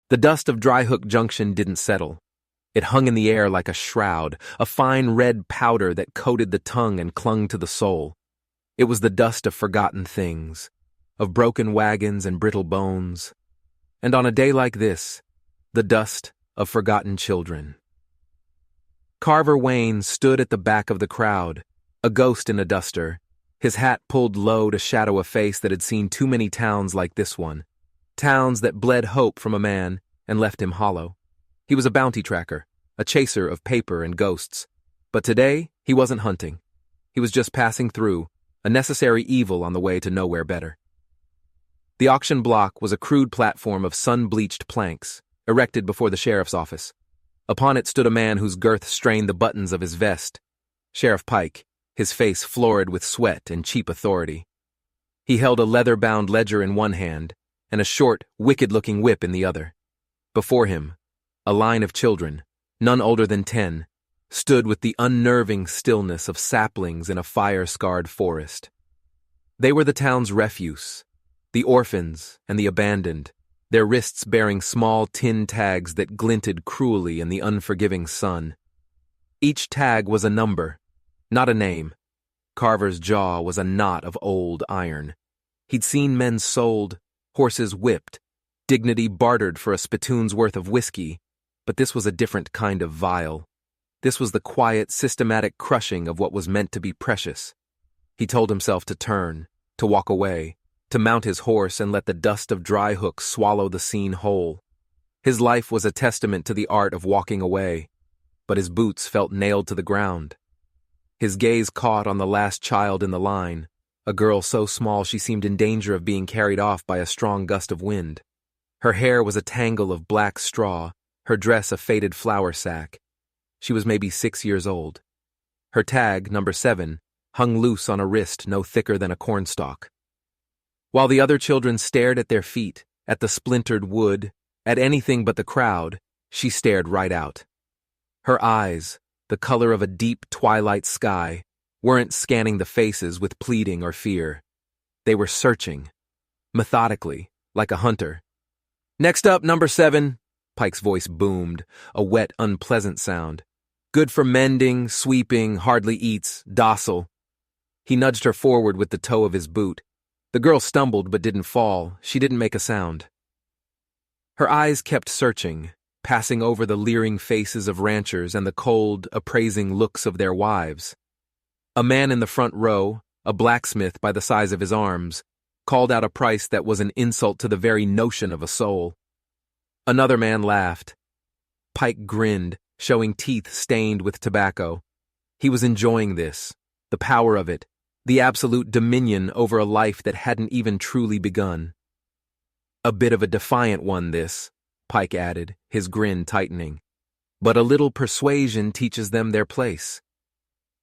The dust of Dryhook Junction didn't settle. It hung in the air like a shroud, a fine red powder that coated the tongue and clung to the soul. It was the dust of forgotten things, of broken wagons and brittle bones. And on a day like this, the dust of forgotten children. Carver Wayne stood at the back of the crowd, a ghost in a duster, his hat pulled low to shadow a face that had seen too many towns like this one, towns that bled hope from a man and left him hollow. He was a bounty tracker, a chaser of paper and ghosts. But today, he wasn't hunting. He was just passing through, a necessary evil on the way to nowhere better. The auction block was a crude platform of sun-bleached planks, erected before the sheriff's office. Upon it stood a man whose girth strained the buttons of his vest. Sheriff Pike, his face florid with sweat and cheap authority. He held a leather-bound ledger in one hand and a short, wicked-looking whip in the other. Before him, a line of children, none older than 10, stood with the unnerving stillness of saplings in a fire-scarred forest. They were the town's refuse, the orphans and the abandoned, their wrists bearing small tin tags that glinted cruelly in the unforgiving sun. Each tag was a number, not a name. Carver's jaw was a knot of old iron. He'd seen men sold, horses whipped, dignity bartered for a spittoon's worth of whiskey, but this was a different kind of vile. This was the quiet, systematic crushing of what was meant to be precious. He told himself to turn, to walk away, to mount his horse and let the dust of Dryhook swallow the scene whole. His life was a testament to the art of walking away, but his boots felt nailed to the ground. His gaze caught on the last child in the line, a girl so small she seemed in danger of being carried off by a strong gust of wind. Her hair was a tangle of black straw, her dress a faded flour sack. She was maybe 6 years old. Her tag, number 7, hung loose on a wrist no thicker than a cornstalk. While the other children stared at their feet, at the splintered wood, at anything but the crowd, she stared right out. Her eyes, the color of a deep twilight sky, weren't scanning the faces with pleading or fear. They were searching, methodically, like a hunter. "Next up, number 7, Pike's voice boomed, a wet, unpleasant sound. "Good for mending, sweeping, hardly eats, docile." He nudged her forward with the toe of his boot. The girl stumbled but didn't fall. She didn't make a sound. Her eyes kept searching, passing over the leering faces of ranchers and the cold, appraising looks of their wives. A man in the front row, a blacksmith by the size of his arms, called out a price that was an insult to the very notion of a soul. Another man laughed. Pike grinned, showing teeth stained with tobacco. He was enjoying this, the power of it, the absolute dominion over a life that hadn't even truly begun. "A bit of a defiant one, this," Pike added, his grin tightening. "But a little persuasion teaches them their place."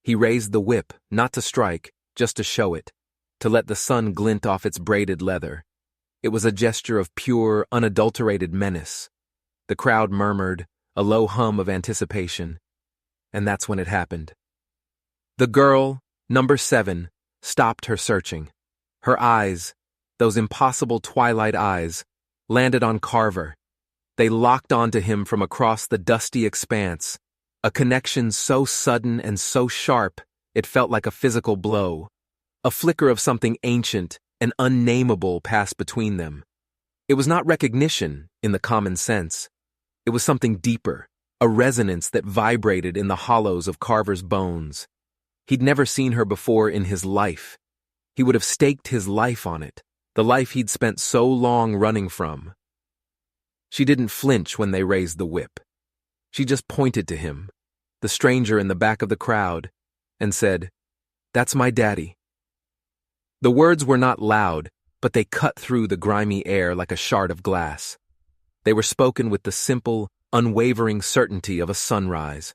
He raised the whip, not to strike, just to show it, to let the sun glint off its braided leather. It was a gesture of pure, unadulterated menace. The crowd murmured, a low hum of anticipation. And that's when it happened. The girl, number 7, stopped her searching. Her eyes, those impossible twilight eyes, landed on Carver. They locked onto him from across the dusty expanse, a connection so sudden and so sharp it felt like a physical blow. A flicker of something ancient and unnameable passed between them. It was not recognition in the common sense. It was something deeper, a resonance that vibrated in the hollows of Carver's bones. He'd never seen her before in his life. He would have staked his life on it, the life he'd spent so long running from. She didn't flinch when they raised the whip. She just pointed to him, the stranger in the back of the crowd, and said, "That's my daddy." The words were not loud, but they cut through the grimy air like a shard of glass. They were spoken with the simple, unwavering certainty of a sunrise.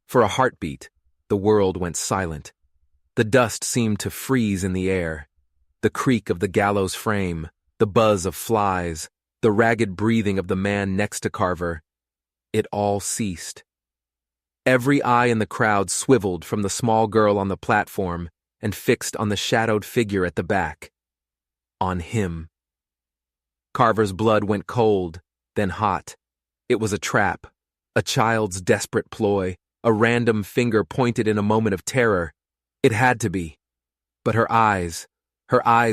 For a heartbeat, the world went silent. The dust seemed to freeze in the air. The creak of the gallows frame, the buzz of flies, the ragged breathing of the man next to Carver, it all ceased. Every eye in the crowd swiveled from the small girl on the platform and fixed on the shadowed figure at the back. On him. Carver's blood went cold, then hot. It was a trap, a child's desperate ploy, a random finger pointed in a moment of terror. It had to be. But her eyes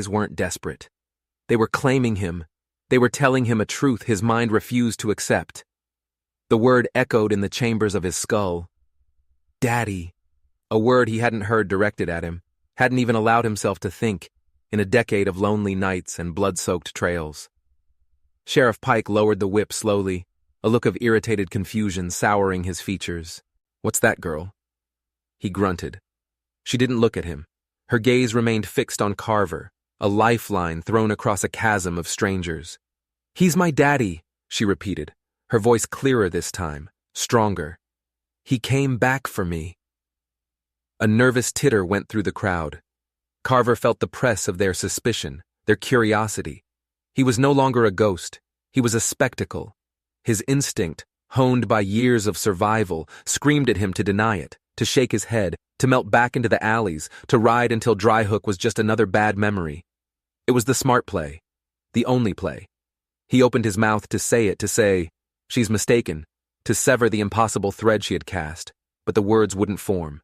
weren't desperate. They were claiming him. They were telling him a truth his mind refused to accept. The word echoed in the chambers of his skull. Daddy. A word he hadn't heard directed at him, hadn't even allowed himself to think, in a decade of lonely nights and blood-soaked trails. Sheriff Pike lowered the whip slowly, a look of irritated confusion souring his features. "What's that, girl?" He grunted. She didn't look at him. Her gaze remained fixed on Carver, a lifeline thrown across a chasm of strangers. "He's my daddy," she repeated, her voice clearer this time, stronger. "He came back for me." A nervous titter went through the crowd. Carver felt the press of their suspicion, their curiosity. He was no longer a ghost. He was a spectacle. His instinct, honed by years of survival, screamed at him to deny it, to shake his head, to melt back into the alleys, to ride until Dryhook was just another bad memory. It was the smart play, the only play. He opened his mouth to say, "She's mistaken," to sever the impossible thread she had cast, but the words wouldn't form.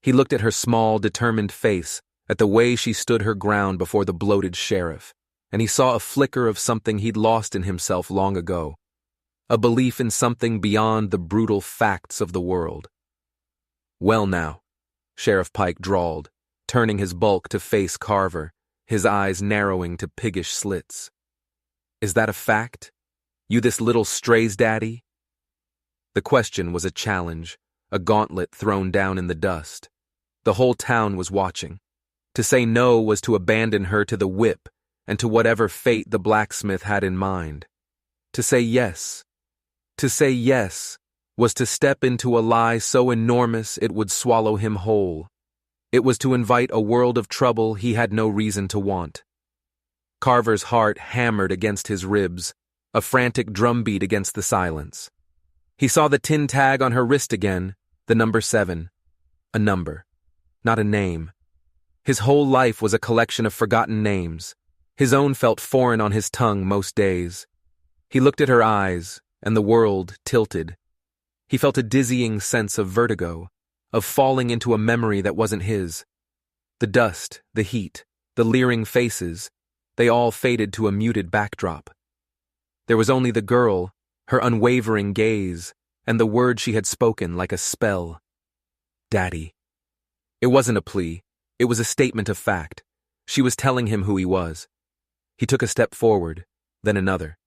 He looked at her small, determined face, at the way she stood her ground before the bloated sheriff, and he saw a flicker of something he'd lost in himself long ago, a belief in something beyond the brutal facts of the world. "Well now," Sheriff Pike drawled, turning his bulk to face Carver, his eyes narrowing to piggish slits. "Is that a fact? You this little stray's daddy?" The question was a challenge, a gauntlet thrown down in the dust. The whole town was watching. To say no was to abandon her to the whip and to whatever fate the blacksmith had in mind. To say yes was to step into a lie so enormous it would swallow him whole. It was to invite a world of trouble he had no reason to want. Carver's heart hammered against his ribs, a frantic drumbeat against the silence. He saw the tin tag on her wrist again, the number 7. A number, not a name. His whole life was a collection of forgotten names. His own felt foreign on his tongue most days. He looked at her eyes, and the world tilted. He felt a dizzying sense of vertigo, of falling into a memory that wasn't his. The dust, the heat, the leering faces, they all faded to a muted backdrop. There was only the girl, her unwavering gaze, and the word she had spoken like a spell. Daddy. It wasn't a plea. It was a statement of fact. She was telling him who he was. He took a step forward, then another.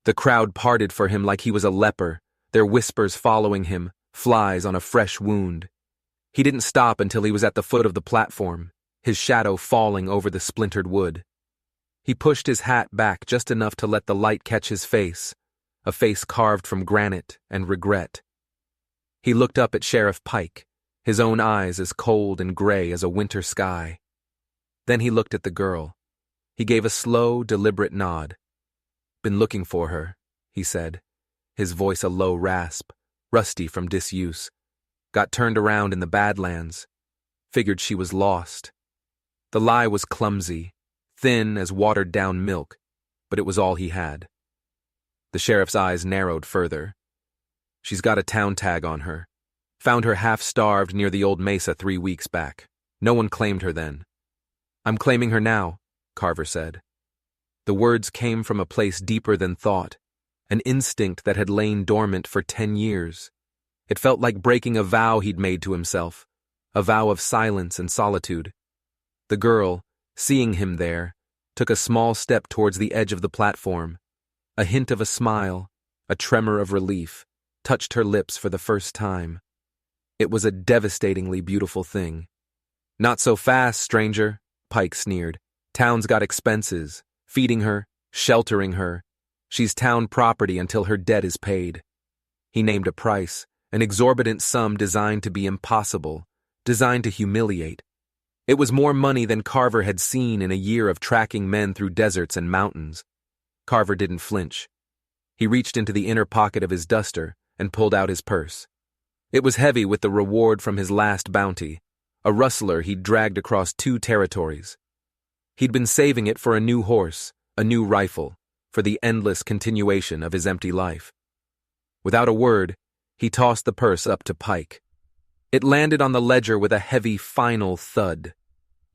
The crowd parted for him like he was a leper, their whispers following him, flies on a fresh wound. He didn't stop until he was at the foot of the platform, his shadow falling over the splintered wood. He pushed his hat back just enough to let the light catch his face, a face carved from granite and regret. He looked up at Sheriff Pike, his own eyes as cold and gray as a winter sky. Then he looked at the girl. He gave a slow, deliberate nod. "Been looking for her," he said, his voice a low rasp, rusty from disuse. "Got turned around in the Badlands. Figured she was lost." The lie was clumsy, thin as watered-down milk, but it was all he had. The sheriff's eyes narrowed further. "She's got a town tag on her. Found her half-starved near the old mesa 3 weeks back. No one claimed her then." "I'm claiming her now," Carver said. The words came from a place deeper than thought, an instinct that had lain dormant for 10 years. It felt like breaking a vow he'd made to himself, a vow of silence and solitude. The girl, seeing him there, took a small step towards the edge of the platform. A hint of a smile, a tremor of relief, touched her lips for the first time. It was a devastatingly beautiful thing. "Not so fast, stranger," Pike sneered. "Town's got expenses, feeding her, sheltering her. She's town property until her debt is paid." He named a price, an exorbitant sum designed to be impossible, designed to humiliate. It was more money than Carver had seen in a year of tracking men through deserts and mountains. Carver didn't flinch. He reached into the inner pocket of his duster and pulled out his purse. It was heavy with the reward from his last bounty, a rustler he'd dragged across 2 territories. He'd been saving it for a new horse, a new rifle, for the endless continuation of his empty life. Without a word, he tossed the purse up to Pike. It landed on the ledger with a heavy final thud,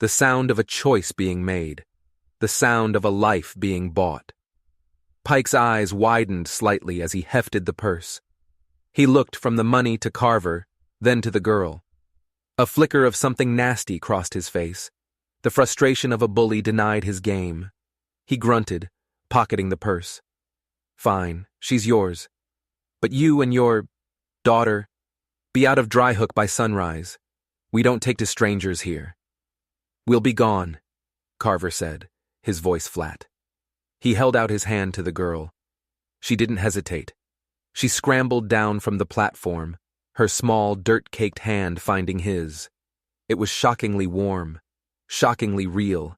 the sound of a choice being made, the sound of a life being bought. Pike's eyes widened slightly as he hefted the purse. He looked from the money to Carver, then to the girl. A flicker of something nasty crossed his face. The frustration of a bully denied his game. He grunted, pocketing the purse. "Fine, she's yours. But you and your daughter, be out of Dryhook by sunrise. We don't take to strangers here." "We'll be gone," Carver said, his voice flat. He held out his hand to the girl. She didn't hesitate. She scrambled down from the platform, her small, dirt-caked hand finding his. It was shockingly warm, shockingly real.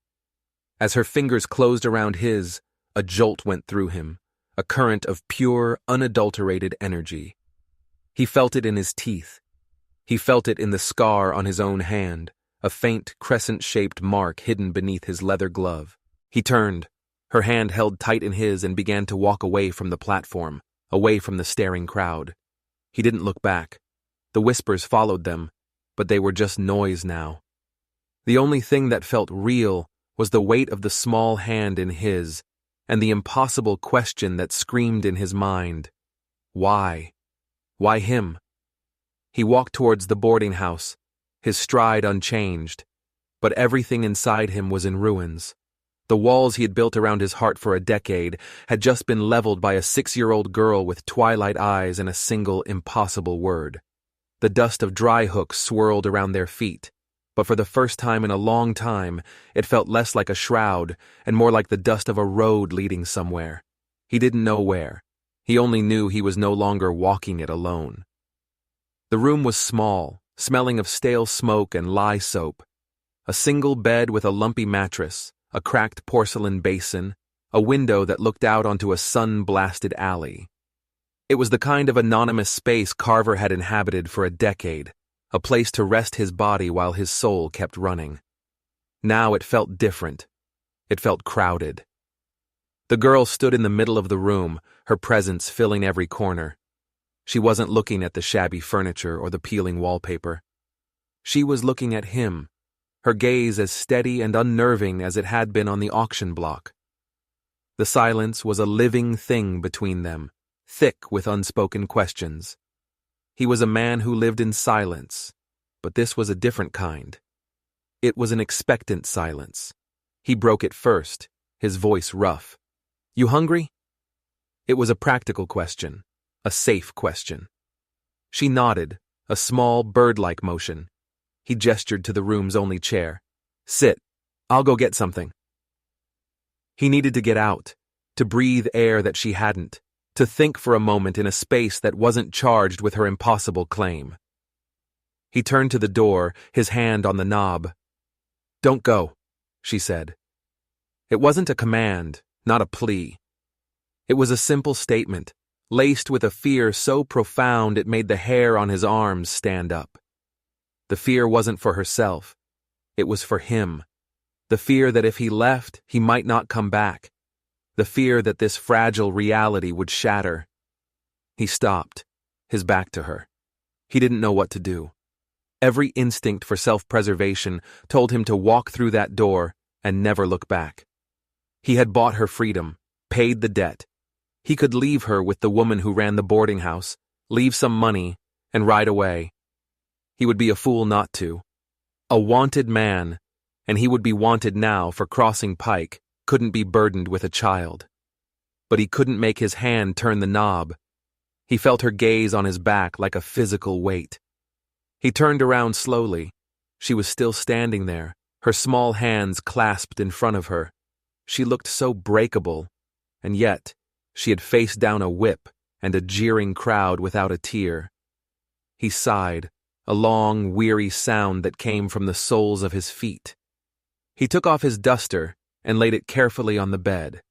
As her fingers closed around his, a jolt went through him, a current of pure, unadulterated energy. He felt it in his teeth. He felt it in the scar on his own hand, a faint, crescent-shaped mark hidden beneath his leather glove. He turned, her hand held tight in his, and began to walk away from the platform, away from the staring crowd. He didn't look back. The whispers followed them, but they were just noise now. The only thing that felt real was the weight of the small hand in his, and the impossible question that screamed in his mind. Why? Why him? He walked towards the boarding house, his stride unchanged, but everything inside him was in ruins. The walls he had built around his heart for a decade had just been leveled by a 6-year-old girl with twilight eyes and a single impossible word. The dust of Dryhook swirled around their feet, but for the first time in a long time, it felt less like a shroud and more like the dust of a road leading somewhere. He didn't know where. He only knew he was no longer walking it alone. The room was small, smelling of stale smoke and lye soap. A single bed with a lumpy mattress, a cracked porcelain basin, a window that looked out onto a sun-blasted alley. It was the kind of anonymous space Carver had inhabited for a decade, a place to rest his body while his soul kept running. Now it felt different. It felt crowded. The girl stood in the middle of the room, her presence filling every corner. She wasn't looking at the shabby furniture or the peeling wallpaper. She was looking at him, her gaze as steady and unnerving as it had been on the auction block. The silence was a living thing between them, thick with unspoken questions. He was a man who lived in silence, but this was a different kind. It was an expectant silence. He broke it first, his voice rough. "You hungry?" It was a practical question, a safe question. She nodded, a small, bird-like motion. He gestured to the room's only chair. "Sit. I'll go get something." He needed to get out, to breathe air that she hadn't, to think for a moment in a space that wasn't charged with her impossible claim. He turned to the door, his hand on the knob. "Don't go," she said. It wasn't a command, not a plea. It was a simple statement, laced with a fear so profound it made the hair on his arms stand up. The fear wasn't for herself. It was for him. The fear that if he left, he might not come back. The fear that this fragile reality would shatter. He stopped, his back to her. He didn't know what to do. Every instinct for self-preservation told him to walk through that door and never look back. He had bought her freedom, paid the debt. He could leave her with the woman who ran the boarding house, leave some money, and ride away. He would be a fool not to. A wanted man, and he would be wanted now for crossing Pike, couldn't be burdened with a child. But he couldn't make his hand turn the knob. He felt her gaze on his back like a physical weight. He turned around slowly. She was still standing there, her small hands clasped in front of her. She looked so breakable, and yet she had faced down a whip and a jeering crowd without a tear. He sighed, a long, weary sound that came from the soles of his feet. He took off his duster and laid it carefully on the bed.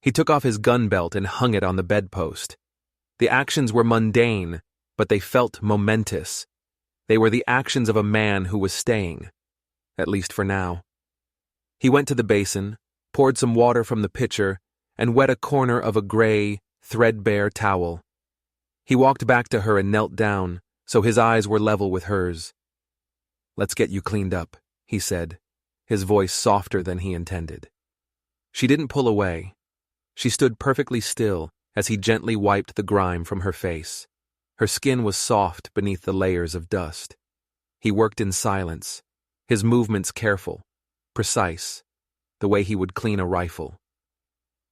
He took off his gun belt and hung it on the bedpost. The actions were mundane, but they felt momentous. They were the actions of a man who was staying, at least for now. He went to the basin, poured some water from the pitcher, and wet a corner of a gray, threadbare towel. He walked back to her and knelt down, so his eyes were level with hers. "Let's get you cleaned up," he said, his voice softer than he intended. She didn't pull away. She stood perfectly still as he gently wiped the grime from her face. Her skin was soft beneath the layers of dust. He worked in silence, his movements careful, precise, the way he would clean a rifle.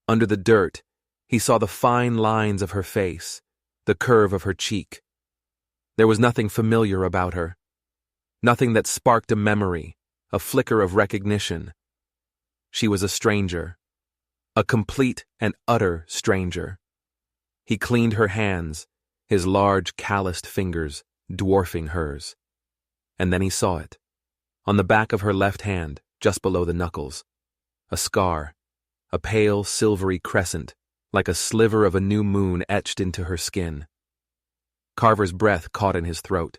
Under the dirt, he saw the fine lines of her face, the curve of her cheek. There was nothing familiar about her, nothing that sparked a memory, a flicker of recognition. She was a stranger, a complete and utter stranger. He cleaned her hands, his large, calloused fingers dwarfing hers. And then he saw it. On the back of her left hand, just below the knuckles, a scar, a pale, silvery crescent, like a sliver of a new moon etched into her skin. Carver's breath caught in his throat.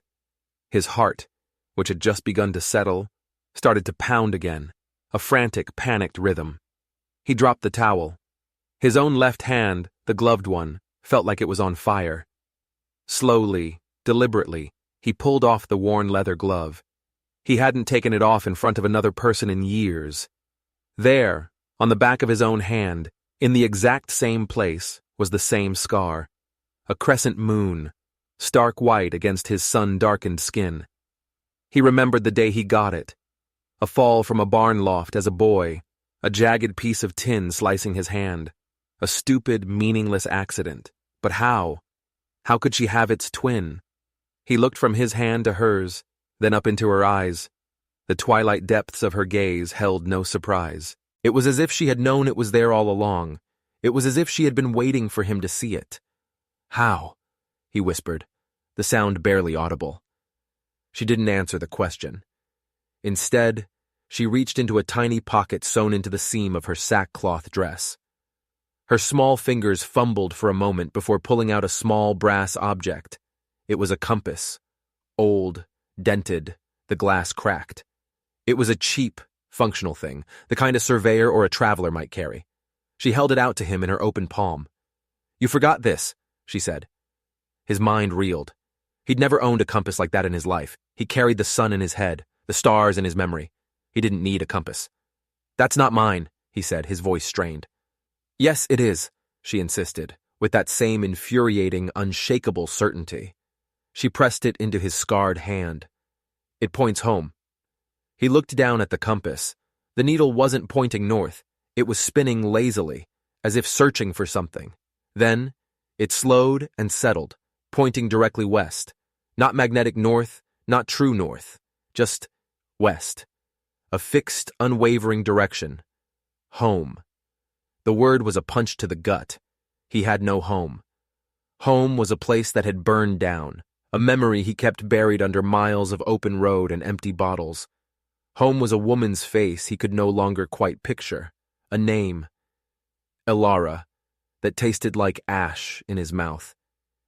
His heart, which had just begun to settle, started to pound again, a frantic, panicked rhythm. He dropped the towel. His own left hand, the gloved one, felt like it was on fire. Slowly, deliberately, he pulled off the worn leather glove. He hadn't taken it off in front of another person in years. There, on the back of his own hand, in the exact same place, was the same scar. A crescent moon, stark white against his sun-darkened skin. He remembered the day he got it. A fall from a barn loft as a boy, a jagged piece of tin slicing his hand. A stupid, meaningless accident. But how? How could she have its twin? He looked from his hand to hers, then up into her eyes. The twilight depths of her gaze held no surprise. It was as if she had known it was there all along. It was as if she had been waiting for him to see it. "How?" he whispered, the sound barely audible. She didn't answer the question. Instead, she reached into a tiny pocket sewn into the seam of her sackcloth dress. Her small fingers fumbled for a moment before pulling out a small brass object. It was a compass. Old, dented, the glass cracked. It was a cheap, functional thing, the kind a surveyor or a traveler might carry. She held it out to him in her open palm. "You forgot this," she said. His mind reeled. He'd never owned a compass like that in his life. He carried the sun in his head, the stars in his memory. He didn't need a compass. "That's not mine," he said, his voice strained. "Yes, it is," she insisted, with that same infuriating, unshakable certainty. She pressed it into his scarred hand. "It points home." He looked down at the compass. The needle wasn't pointing north. It was spinning lazily, as if searching for something. Then, it slowed and settled, pointing directly west. Not magnetic north, not true north. Just west. A fixed, unwavering direction. Home. The word was a punch to the gut. He had no home. Home was a place that had burned down, a memory he kept buried under miles of open road and empty bottles. Home was a woman's face he could no longer quite picture, a name, Elara, that tasted like ash in his mouth.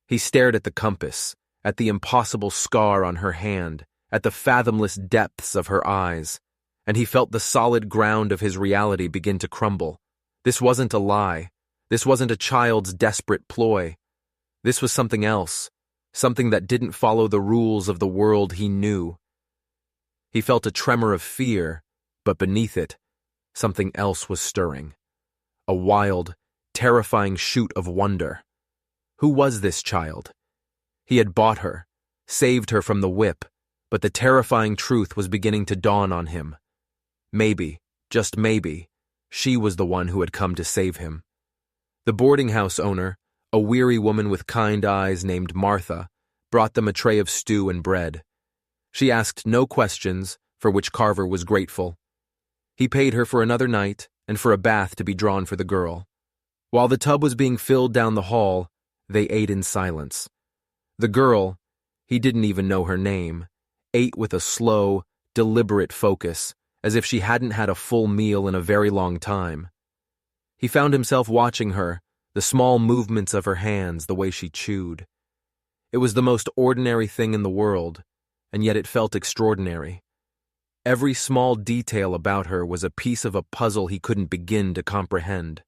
He stared at the compass, at the impossible scar on her hand, at the fathomless depths of her eyes, and he felt the solid ground of his reality begin to crumble. This wasn't a lie. This wasn't a child's desperate ploy. This was something else, something that didn't follow the rules of the world he knew. He felt a tremor of fear, but beneath it, something else was stirring. A wild, terrifying shoot of wonder. Who was this child? He had bought her, saved her from the whip, but the terrifying truth was beginning to dawn on him. Maybe, just maybe, she was the one who had come to save him. The boarding house owner, a weary woman with kind eyes named Martha, brought them a tray of stew and bread. She asked no questions, for which Carver was grateful. He paid her for another night and for a bath to be drawn for the girl. While the tub was being filled down the hall, they ate in silence. The girl, he didn't even know her name, ate with a slow, deliberate focus, as if she hadn't had a full meal in a very long time. He found himself watching her, the small movements of her hands, the way she chewed. It was the most ordinary thing in the world, and yet it felt extraordinary. Every small detail about her was a piece of a puzzle he couldn't begin to comprehend.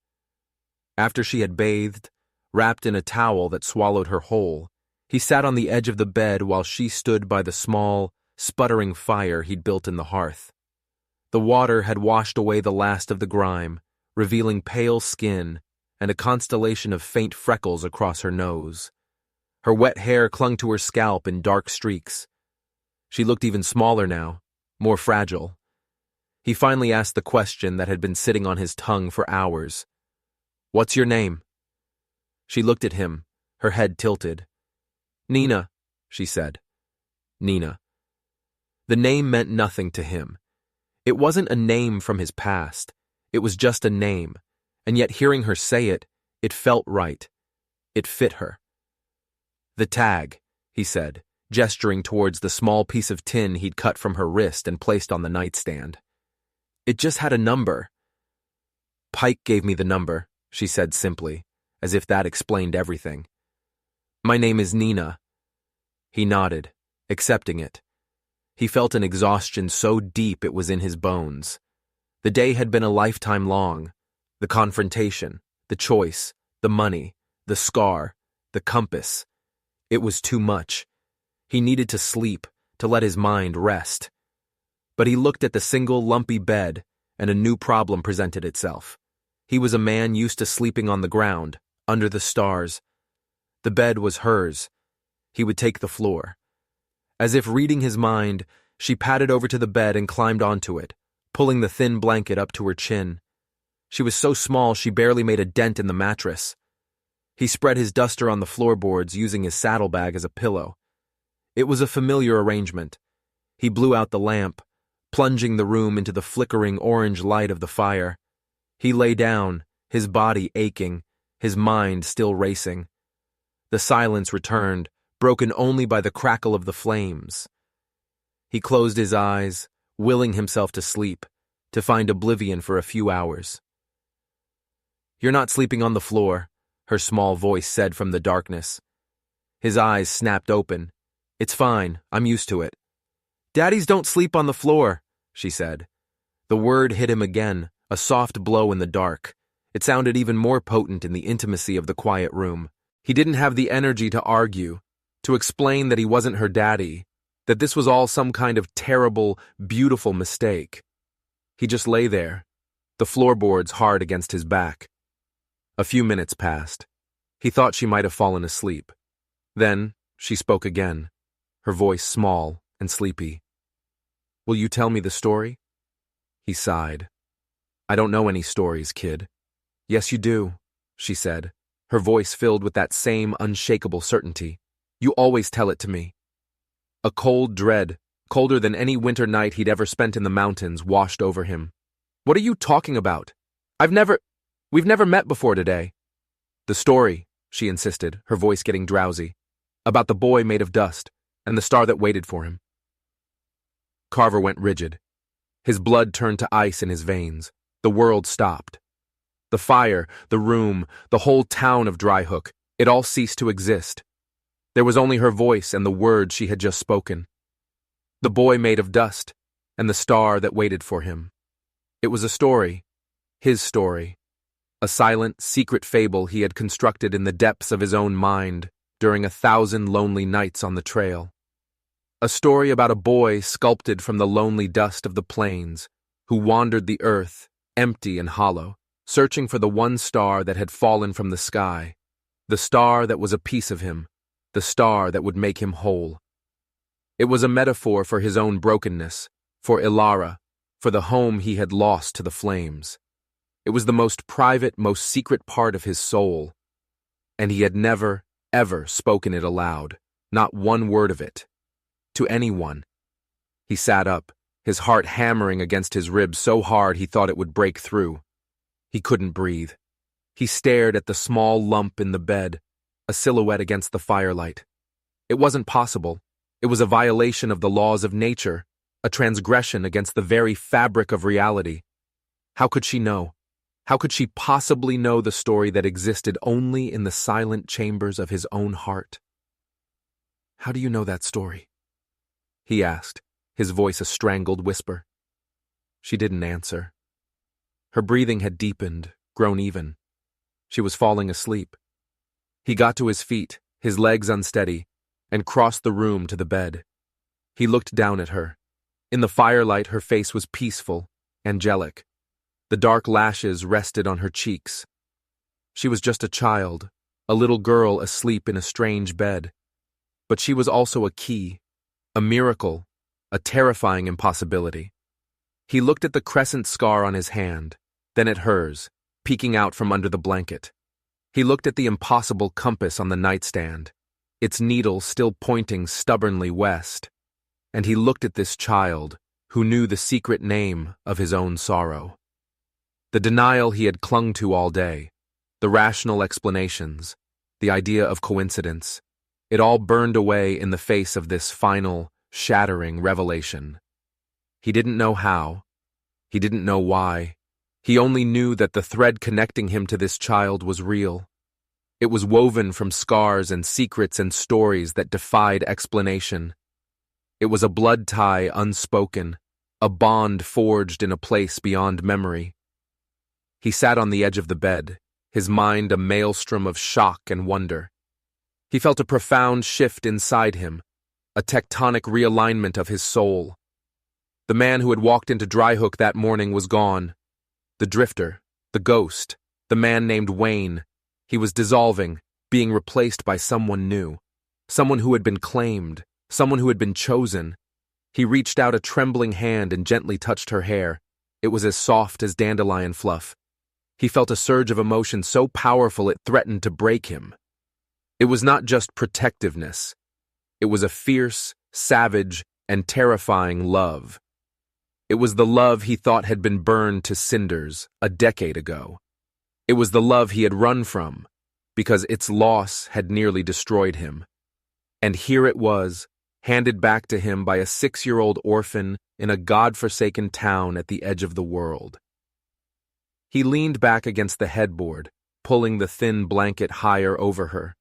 After she had bathed, wrapped in a towel that swallowed her whole, he sat on the edge of the bed while she stood by the small, sputtering fire he'd built in the hearth. The water had washed away the last of the grime, revealing pale skin and a constellation of faint freckles across her nose. Her wet hair clung to her scalp in dark streaks. She looked even smaller now, more fragile. He finally asked the question that had been sitting on his tongue for hours. "What's your name?" She looked at him, her head tilted. "Nina," she said. Nina. The name meant nothing to him. It wasn't a name from his past. It was just a name, and yet hearing her say it, it felt right. It fit her. "The tag," he said, gesturing towards the small piece of tin he'd cut from her wrist and placed on the nightstand. "It just had a number." "Pike gave me the number," she said simply, as if that explained everything. "My name is Nina." He nodded, accepting it. He felt an exhaustion so deep it was in his bones. The day had been a lifetime long. The confrontation, the choice, the money, the scar, the compass. It was too much. He needed to sleep, to let his mind rest. But he looked at the single lumpy bed, and a new problem presented itself. He was a man used to sleeping on the ground, under the stars. The bed was hers. He would take the floor. As if reading his mind, she padded over to the bed and climbed onto it, pulling the thin blanket up to her chin. She was so small she barely made a dent in the mattress. He spread his duster on the floorboards, using his saddlebag as a pillow. It was a familiar arrangement. He blew out the lamp, plunging the room into the flickering orange light of the fire. He lay down, his body aching, his mind still racing. The silence returned, broken only by the crackle of the flames. He closed his eyes, willing himself to sleep, to find oblivion for a few hours. "You're not sleeping on the floor," her small voice said from the darkness. His eyes snapped open. "It's fine, I'm used to it." "Daddies don't sleep on the floor," she said. The word hit him again, a soft blow in the dark. It sounded even more potent in the intimacy of the quiet room. He didn't have the energy to argue, to explain that he wasn't her daddy, that this was all some kind of terrible, beautiful mistake. He just lay there, the floorboards hard against his back. A few minutes passed. He thought she might have fallen asleep. Then she spoke again, her voice small and sleepy. "Will you tell me the story?" He sighed. "I don't know any stories, kid." "Yes, you do," she said, her voice filled with that same unshakable certainty. "You always tell it to me." A cold dread, colder than any winter night he'd ever spent in the mountains, washed over him. "What are you talking about? We've never met before today." "The story," she insisted, her voice getting drowsy, "about the boy made of dust, and the star that waited for him." Carver went rigid. His blood turned to ice in his veins. The world stopped. The fire, the room, the whole town of Dryhook, it all ceased to exist. There was only her voice and the words she had just spoken. The boy made of dust, and the star that waited for him. It was a story, his story, a silent, secret fable he had constructed in the depths of his own mind during 1,000 lonely nights on the trail. A story about a boy sculpted from the lonely dust of the plains, who wandered the earth, empty and hollow, searching for the one star that had fallen from the sky, the star that was a piece of him, the star that would make him whole. It was a metaphor for his own brokenness, for Ilara, for the home he had lost to the flames. It was the most private, most secret part of his soul, and he had never, ever spoken it aloud, not one word of it, to anyone. He sat up, his heart hammering against his ribs so hard he thought it would break through. He couldn't breathe. He stared at the small lump in the bed, a silhouette against the firelight. It wasn't possible. It was a violation of the laws of nature, a transgression against the very fabric of reality. How could she know? How could she possibly know the story that existed only in the silent chambers of his own heart? "How do you know that story?" he asked, his voice a strangled whisper. She didn't answer. Her breathing had deepened, grown even. She was falling asleep. He got to his feet, his legs unsteady, and crossed the room to the bed. He looked down at her. In the firelight, her face was peaceful, angelic. The dark lashes rested on her cheeks. She was just a child, a little girl asleep in a strange bed. But she was also a key, a miracle, a terrifying impossibility. He looked at the crescent scar on his hand, then at hers, peeking out from under the blanket. He looked at the impossible compass on the nightstand, its needle still pointing stubbornly west. And he looked at this child, who knew the secret name of his own sorrow. The denial he had clung to all day, the rational explanations, the idea of coincidence, it all burned away in the face of this final, shattering revelation. He didn't know how. He didn't know why. He only knew that the thread connecting him to this child was real. It was woven from scars and secrets and stories that defied explanation. It was a blood tie unspoken, a bond forged in a place beyond memory. He sat on the edge of the bed, his mind a maelstrom of shock and wonder. He felt a profound shift inside him, a tectonic realignment of his soul. The man who had walked into Dryhook that morning was gone. The drifter, the ghost, the man named Wayne. He was dissolving, being replaced by someone new, someone who had been claimed, someone who had been chosen. He reached out a trembling hand and gently touched her hair. It was as soft as dandelion fluff. He felt a surge of emotion so powerful it threatened to break him. It was not just protectiveness. It was a fierce, savage, and terrifying love. It was the love he thought had been burned to cinders a decade ago. It was the love he had run from, because its loss had nearly destroyed him. And here it was, handed back to him by a 6-year-old orphan in a god-forsaken town at the edge of the world. He leaned back against the headboard, pulling the thin blanket higher over her.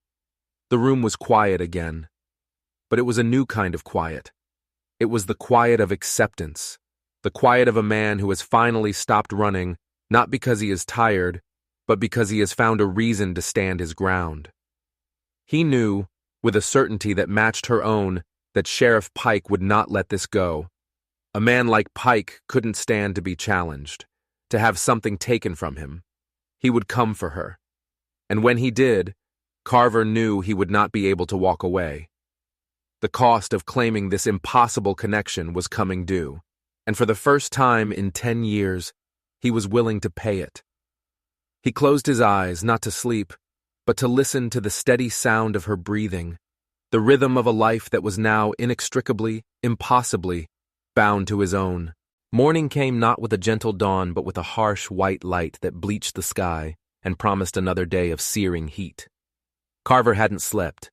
The room was quiet again, but it was a new kind of quiet. It was the quiet of acceptance, the quiet of a man who has finally stopped running, not because he is tired, but because he has found a reason to stand his ground. He knew, with a certainty that matched her own, that Sheriff Pike would not let this go. A man like Pike couldn't stand to be challenged, to have something taken from him. He would come for her. And when he did, Carver knew he would not be able to walk away. The cost of claiming this impossible connection was coming due, and for the first time in 10 years, he was willing to pay it. He closed his eyes, not to sleep, but to listen to the steady sound of her breathing, the rhythm of a life that was now inextricably, impossibly, bound to his own. Morning came not with a gentle dawn, but with a harsh white light that bleached the sky and promised another day of searing heat. Carver hadn't slept.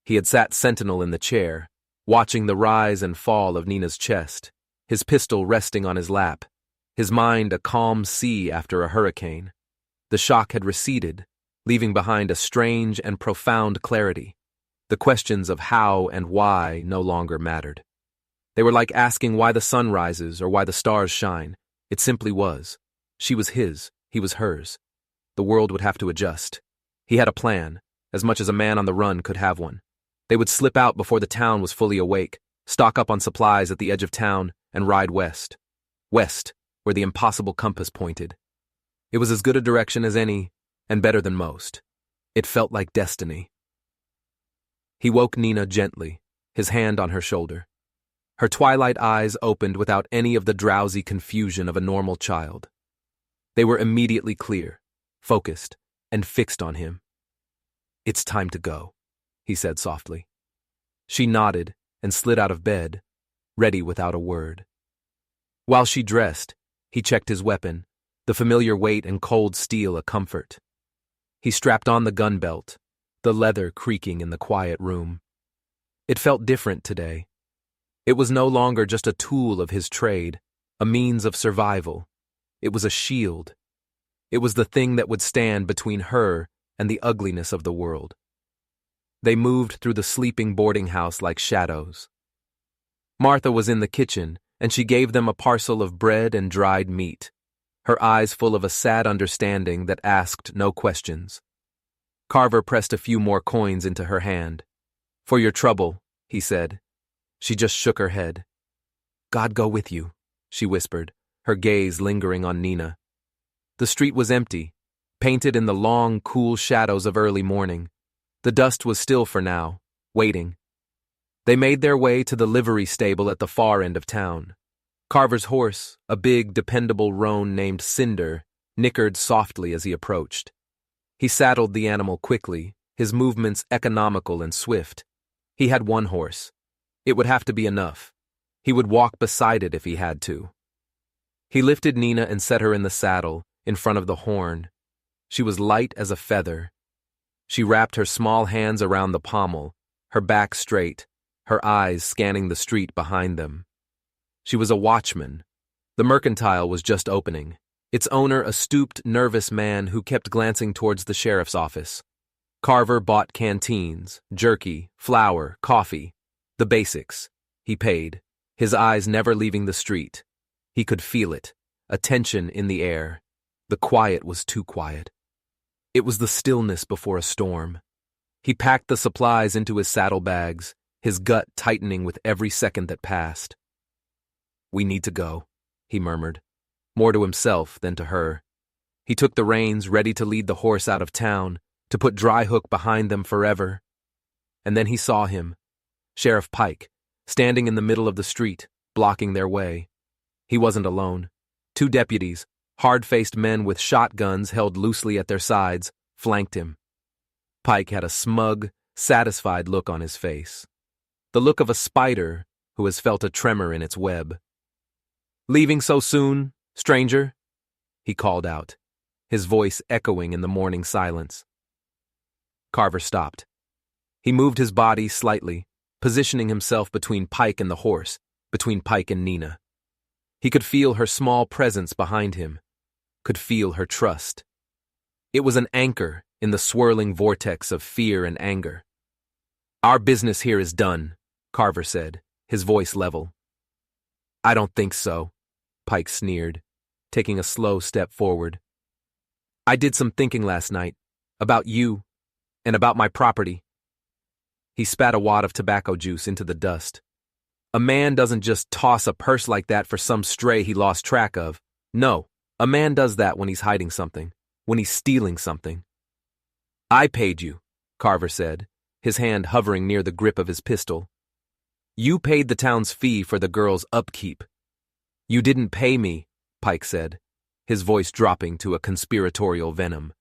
He had sat sentinel in the chair, watching the rise and fall of Nina's chest, his pistol resting on his lap, his mind a calm sea after a hurricane. The shock had receded, leaving behind a strange and profound clarity. The questions of how and why no longer mattered. They were like asking why the sun rises or why the stars shine. It simply was. She was his, he was hers. The world would have to adjust. He had a plan, as much as a man on the run could have one. They would slip out before the town was fully awake, stock up on supplies at the edge of town, and ride west. West, where the impossible compass pointed. It was as good a direction as any, and better than most. It felt like destiny. He woke Nina gently, his hand on her shoulder. Her twilight eyes opened without any of the drowsy confusion of a normal child. They were immediately clear, focused, and fixed on him. "It's time to go," he said softly. She nodded and slid out of bed, ready without a word. While she dressed, he checked his weapon, the familiar weight and cold steel a comfort. He strapped on the gun belt, the leather creaking in the quiet room. It felt different today. It was no longer just a tool of his trade, a means of survival. It was a shield. It was the thing that would stand between her and the ugliness of the world. They moved through the sleeping boarding house like shadows. Martha was in the kitchen, and she gave them a parcel of bread and dried meat. her eyes full of a sad understanding that asked no questions. Carver pressed a few more coins into her hand. "For your trouble," he said. She just shook her head. "God go with you," she whispered, her gaze lingering on Nina. The street was empty, painted in the long, cool shadows of early morning. The dust was still for now, waiting. They made their way to the livery stable at the far end of town. Carver's horse, a big, dependable roan named Cinder, nickered softly as he approached. He saddled the animal quickly, his movements economical and swift. He had one horse. It would have to be enough. He would walk beside it if he had to. He lifted Nina and set her in the saddle, in front of the horn. She was light as a feather. She wrapped her small hands around the pommel, her back straight, her eyes scanning the street behind them. She was a watchman. The mercantile was just opening, its owner a stooped, nervous man who kept glancing towards the sheriff's office. Carver bought canteens, jerky, flour, coffee, the basics. He paid, his eyes never leaving the street. He could feel it, a tension in the air. The quiet was too quiet. It was the stillness before a storm. He packed the supplies into his saddlebags, his gut tightening with every second that passed. "We need to go," he murmured, more to himself than to her. He took the reins, ready to lead the horse out of town, to put Dryhook behind them forever. And then he saw him, Sheriff Pike, standing in the middle of the street, blocking their way. He wasn't alone. 2 deputies, hard-faced men with shotguns held loosely at their sides, flanked him. Pike had a smug, satisfied look on his face. The look of a spider who has felt a tremor in its web. "Leaving so soon, stranger?" he called out, his voice echoing in the morning silence. Carver stopped. He moved his body slightly, positioning himself between Pike and the horse, between Pike and Nina. He could feel her small presence behind him, could feel her trust. It was an anchor in the swirling vortex of fear and anger. "Our business here is done," Carver said, his voice level. "I don't think so," Pike sneered, taking a slow step forward. "I did some thinking last night, about you, and about my property." He spat a wad of tobacco juice into the dust. "A man doesn't just toss a purse like that for some stray he lost track of. No, a man does that when he's hiding something, when he's stealing something." "I paid you," Carver said, his hand hovering near the grip of his pistol. "You paid the town's fee for the girl's upkeep." "You didn't pay me," Pike said, his voice dropping to a conspiratorial venom.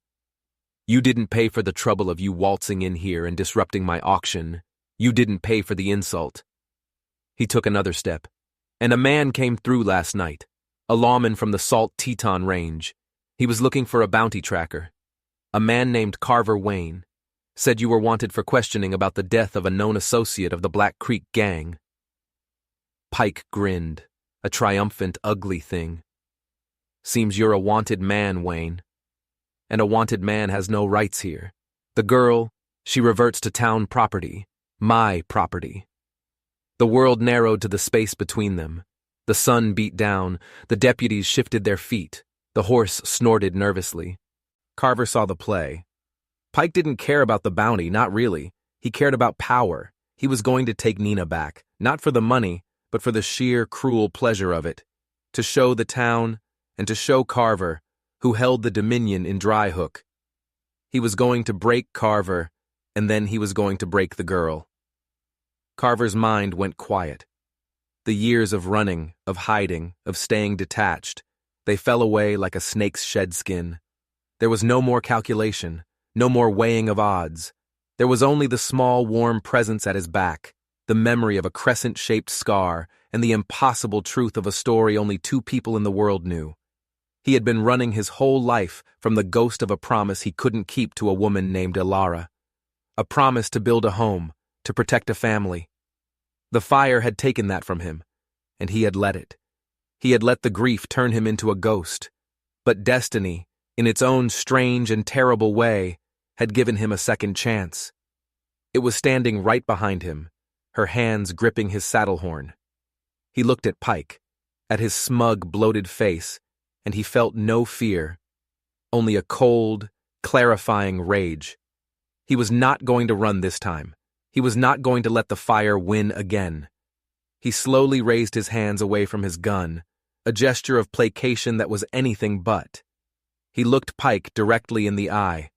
"You didn't pay for the trouble of you waltzing in here and disrupting my auction. You didn't pay for the insult." He took another step. "And a man came through last night, a lawman from the Salt Teton Range. He was looking for a bounty tracker. A man named Carver Wayne. Said you were wanted for questioning about the death of a known associate of the Black Creek Gang." Pike grinned, a triumphant, ugly thing. "Seems you're a wanted man, Wayne. And a wanted man has no rights here. The girl, she reverts to town property, my property." The world narrowed to the space between them. The sun beat down, the deputies shifted their feet, the horse snorted nervously. Carver saw the play. Pike didn't care about the bounty, not really. He cared about power. He was going to take Nina back, not for the money, but for the sheer, cruel pleasure of it. To show the town, and to show Carver, who held the dominion in Dryhook. He was going to break Carver, and then he was going to break the girl. Carver's mind went quiet. The years of running, of hiding, of staying detached, they fell away like a snake's shed skin. There was no more calculation, no more weighing of odds. There was only the small, warm presence at his back, the memory of a crescent-shaped scar, and the impossible truth of a story only 2 people in the world knew. He had been running his whole life from the ghost of a promise he couldn't keep to a woman named Ilara. A promise to build a home, to protect a family. The fire had taken that from him, and he had let it. He had let the grief turn him into a ghost. But destiny, in its own strange and terrible way, had given him a second chance. It was standing right behind him, her hands gripping his saddle horn. He looked at Pike, at his smug, bloated face, and he felt no fear, only a cold, clarifying rage. He was not going to run this time. He was not going to let the fire win again. He slowly raised his hands away from his gun, a gesture of placation that was anything but. He looked Pike directly in the eye.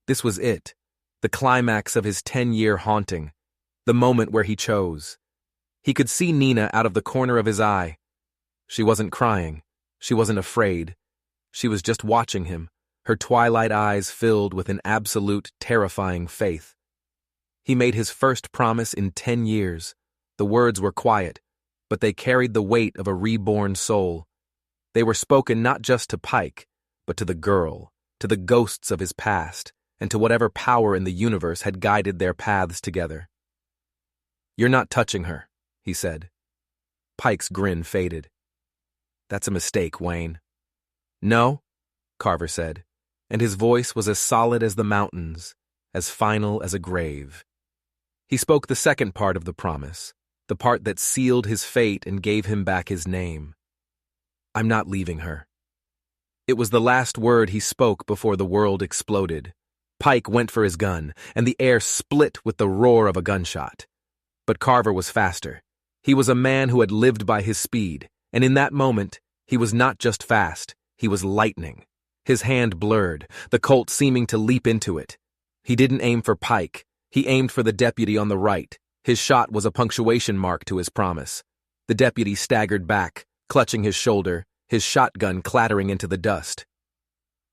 This was it, the climax of his 10-year haunting, the moment where he chose. He could see Nina out of the corner of his eye. She wasn't crying. She wasn't afraid. She was just watching him, her twilight eyes filled with an absolute, terrifying faith. He made his first promise in 10 years. The words were quiet, but they carried the weight of a reborn soul. They were spoken not just to Pike, but to the girl, to the ghosts of his past, and to whatever power in the universe had guided their paths together. "You're not touching her," he said. Pike's grin faded. "That's a mistake, Wayne." "No," Carver said, and his voice was as solid as the mountains, as final as a grave. He spoke the second part of the promise, the part that sealed his fate and gave him back his name. "I'm not leaving her." It was the last word he spoke before the world exploded. Pike went for his gun, and the air split with the roar of a gunshot. But Carver was faster. He was a man who had lived by his speed, and in that moment, he was not just fast, he was lightning. His hand blurred, the Colt seeming to leap into it. He didn't aim for Pike. He aimed for the deputy on the right. His shot was a punctuation mark to his promise. The deputy staggered back, clutching his shoulder, his shotgun clattering into the dust.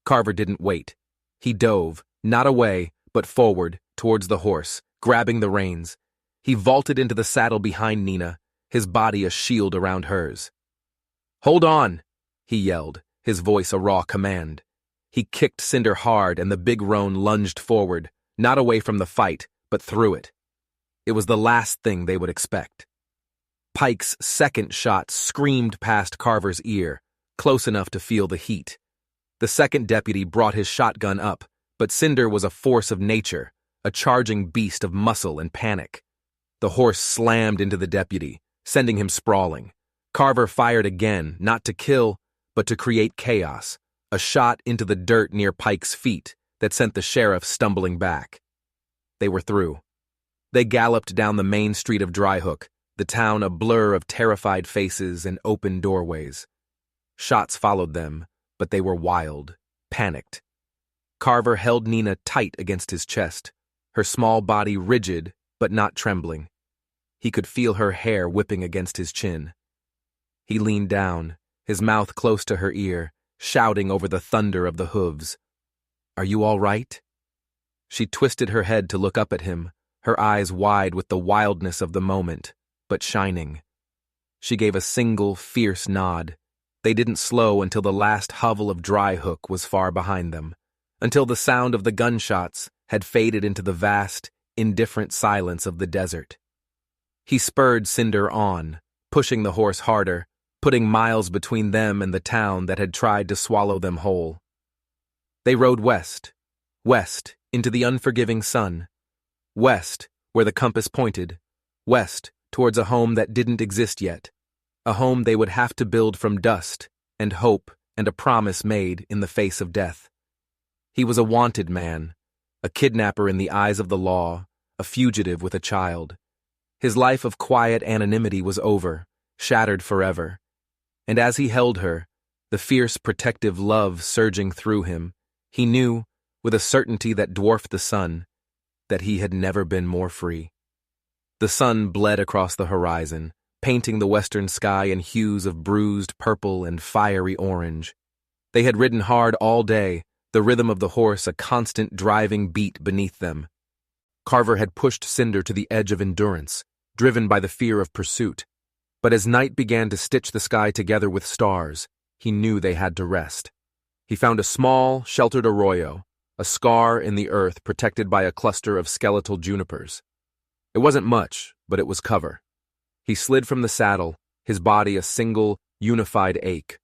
Carver didn't wait. He dove, not away, but forward, towards the horse, grabbing the reins. He vaulted into the saddle behind Nina, his body a shield around hers. "Hold on!" he yelled, his voice a raw command. He kicked Cinder hard, and the big roan lunged forward, not away from the fight, but through it. It was the last thing they would expect. Pike's second shot screamed past Carver's ear, close enough to feel the heat. The second deputy brought his shotgun up, but Cinder was a force of nature, a charging beast of muscle and panic. The horse slammed into the deputy, sending him sprawling. Carver fired again, not to kill, but to create chaos, a shot into the dirt near Pike's feet that sent the sheriff stumbling back. They were through. They galloped down the main street of Dryhook, the town a blur of terrified faces and open doorways. Shots followed them, but they were wild, panicked. Carver held Nina tight against his chest, her small body rigid but not trembling. He could feel her hair whipping against his chin. He leaned down, his mouth close to her ear, shouting over the thunder of the hooves. "Are you all right?" She twisted her head to look up at him, her eyes wide with the wildness of the moment, but shining. She gave a single, fierce nod. They didn't slow until the last hovel of Dryhook was far behind them, until the sound of the gunshots had faded into the vast, indifferent silence of the desert. He spurred Cinder on, pushing the horse harder, putting miles between them and the town that had tried to swallow them whole. They rode west, west into the unforgiving sun, west where the compass pointed, west towards a home that didn't exist yet, a home they would have to build from dust and hope and a promise made in the face of death. He was a wanted man, a kidnapper in the eyes of the law, a fugitive with a child. His life of quiet anonymity was over, shattered forever. And as he held her, the fierce protective love surging through him, he knew, with a certainty that dwarfed the sun, that he had never been more free. The sun bled across the horizon, painting the western sky in hues of bruised purple and fiery orange. They had ridden hard all day, the rhythm of the horse a constant driving beat beneath them. Carver had pushed Cinder to the edge of endurance, driven by the fear of pursuit. But as night began to stitch the sky together with stars, he knew they had to rest. He found a small, sheltered arroyo, a scar in the earth protected by a cluster of skeletal junipers. It wasn't much, but it was cover. He slid from the saddle, his body a single, unified ache.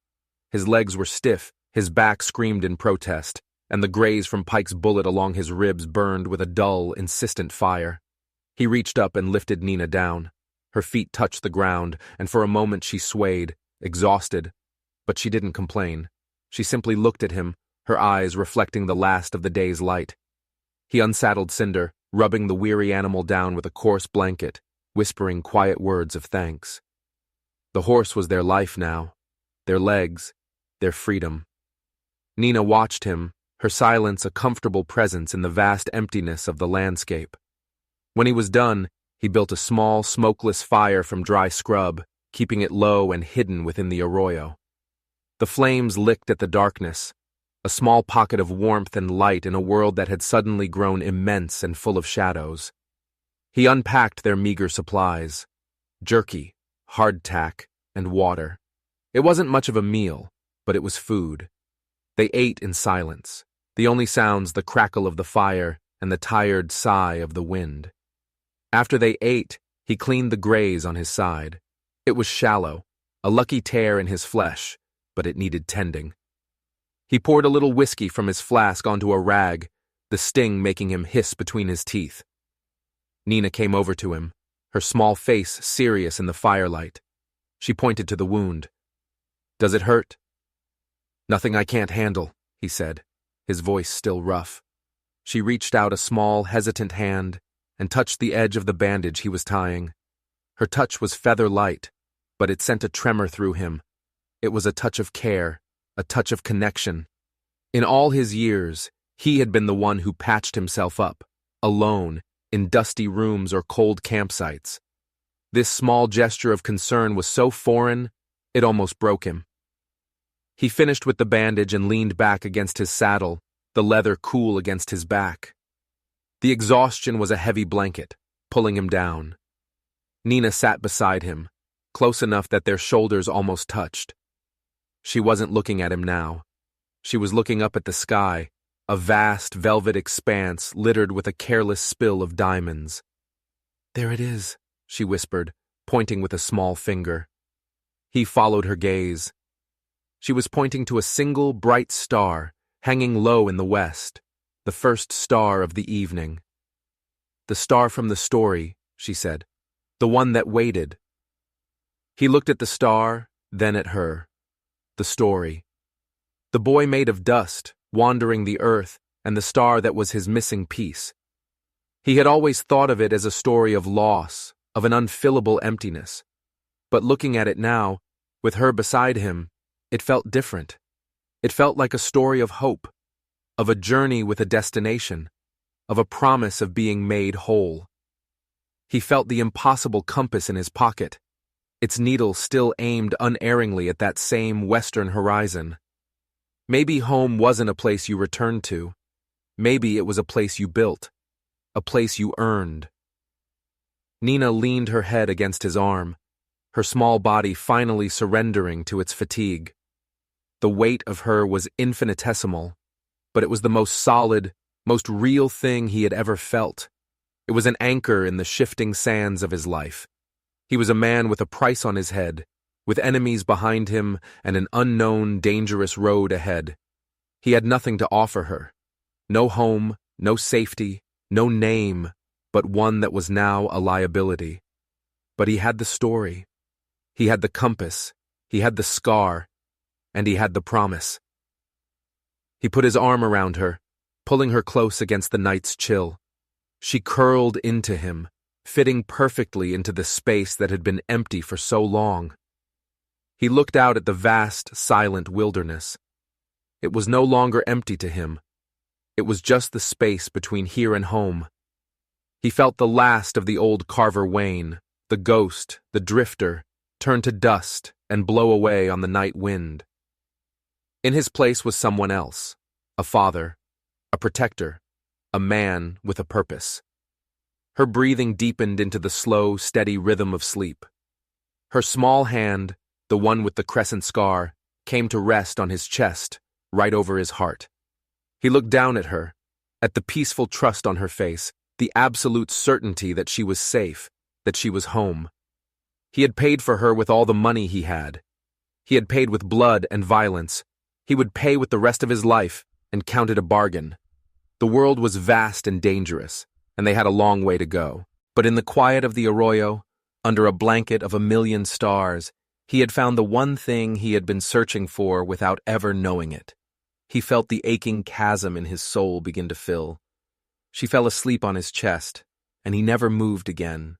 His legs were stiff, his back screamed in protest, and the graze from Pike's bullet along his ribs burned with a dull, insistent fire. He reached up and lifted Nina down. Her feet touched the ground, and for a moment she swayed, exhausted, but she didn't complain. She simply looked at him, her eyes reflecting the last of the day's light. He unsaddled Cinder, rubbing the weary animal down with a coarse blanket, whispering quiet words of thanks. The horse was their life now, their legs, their freedom. Nina watched him, her silence a comfortable presence in the vast emptiness of the landscape. When he was done, he built a small, smokeless fire from dry scrub, keeping it low and hidden within the arroyo. The flames licked at the darkness, a small pocket of warmth and light in a world that had suddenly grown immense and full of shadows. He unpacked their meager supplies: jerky, hardtack, and water. It wasn't much of a meal, but it was food. They ate in silence, the only sounds the crackle of the fire and the tired sigh of the wind. After they ate, he cleaned the graze on his side. It was shallow, a lucky tear in his flesh, but it needed tending. He poured a little whiskey from his flask onto a rag, the sting making him hiss between his teeth. Nina came over to him, her small face serious in the firelight. She pointed to the wound. "Does it hurt?" "Nothing I can't handle," he said, his voice still rough. She reached out a small, hesitant hand and touched the edge of the bandage he was tying. Her touch was feather light, but it sent a tremor through him. It was a touch of care, a touch of connection. In all his years, he had been the one who patched himself up, alone, in dusty rooms or cold campsites. This small gesture of concern was so foreign, it almost broke him. He finished with the bandage and leaned back against his saddle, the leather cool against his back. The exhaustion was a heavy blanket, pulling him down. Nina sat beside him, close enough that their shoulders almost touched. She wasn't looking at him now. She was looking up at the sky, a vast velvet expanse littered with a careless spill of diamonds. "There it is," she whispered, pointing with a small finger. He followed her gaze. She was pointing to a single bright star, hanging low in the west, the first star of the evening. "The star from the story," she said. "The one that waited." He looked at the star, then at her. The story. The boy made of dust, wandering the earth, and the star that was his missing piece. He had always thought of it as a story of loss, of an unfillable emptiness. But looking at it now, with her beside him, it felt different. It felt like a story of hope, of a journey with a destination, of a promise of being made whole. He felt the impossible compass in his pocket, its needle still aimed unerringly at that same western horizon. Maybe home wasn't a place you returned to. Maybe it was a place you built, a place you earned. Nina leaned her head against his arm, her small body finally surrendering to its fatigue. The weight of her was infinitesimal, but it was the most solid, most real thing he had ever felt. It was an anchor in the shifting sands of his life. He was a man with a price on his head, with enemies behind him and an unknown, dangerous road ahead. He had nothing to offer her. No home, no safety, no name, but one that was now a liability. But he had the story. He had the compass. He had the scar. And he had the promise. He put his arm around her, pulling her close against the night's chill. She curled into him, fitting perfectly into the space that had been empty for so long. He looked out at the vast, silent wilderness. It was no longer empty to him. It was just the space between here and home. He felt the last of the old Carver Wayne, the ghost, the drifter, turn to dust and blow away on the night wind. In his place was someone else, a father, a protector, a man with a purpose. Her breathing deepened into the slow, steady rhythm of sleep. Her small hand, the one with the crescent scar, came to rest on his chest, right over his heart. He looked down at her, at the peaceful trust on her face, the absolute certainty that she was safe, that she was home. He had paid for her with all the money he had. He had paid with blood and violence. He would pay with the rest of his life, and count it a bargain. The world was vast and dangerous, and they had a long way to go. But in the quiet of the arroyo, under a blanket of a million stars, He had found the one thing he had been searching for without ever knowing it. He felt the aching chasm in his soul begin to fill. She fell asleep on his chest, and he never moved again,